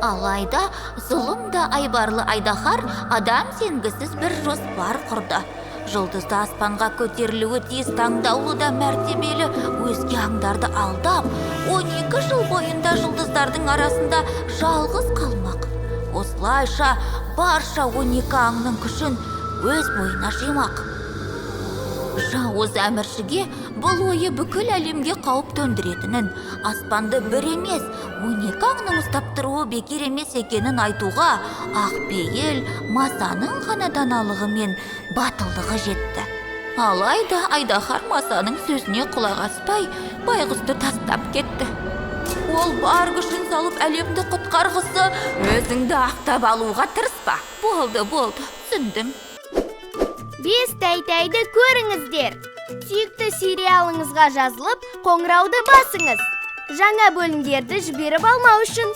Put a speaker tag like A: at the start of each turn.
A: Алайда зұлым да айбарлы айдаһар адам сенгісіз бір жоспар құрды. Жұлдызды аспанға көтерілуі тиіс таңдаулы да мәртебелі өзге аңдарды алдап, 12 жыл бойында жұлдыздардың арасында жалғыз қалмақ. Осылайша барша 12 аңның күшін өз бойына жимақ. Жауыз әміршіге бұл ойы бүкіл әлемге қауіп төндіретінін, аспанды бір емес, 12 аңның ұстап тұруы бекер емес екенін айтуға Ақпейіл Масаның ғана даналығы мен батылдығы жетті. Алайда айдаһар Масаның сөзіне құлақ аспай, байғұсты тастап кетті. Ол бар күшін салып әлемді құтқарғысы, өзіңді ақтап алуға тырыспа. Болды, түсіндім.
B: Бес тәйтәйді көріңіздер. Сүйікті сериалыңызға жазылып, қоңырауды басыңыз. Жаңа бөлімдерді жіберіп алмау үшін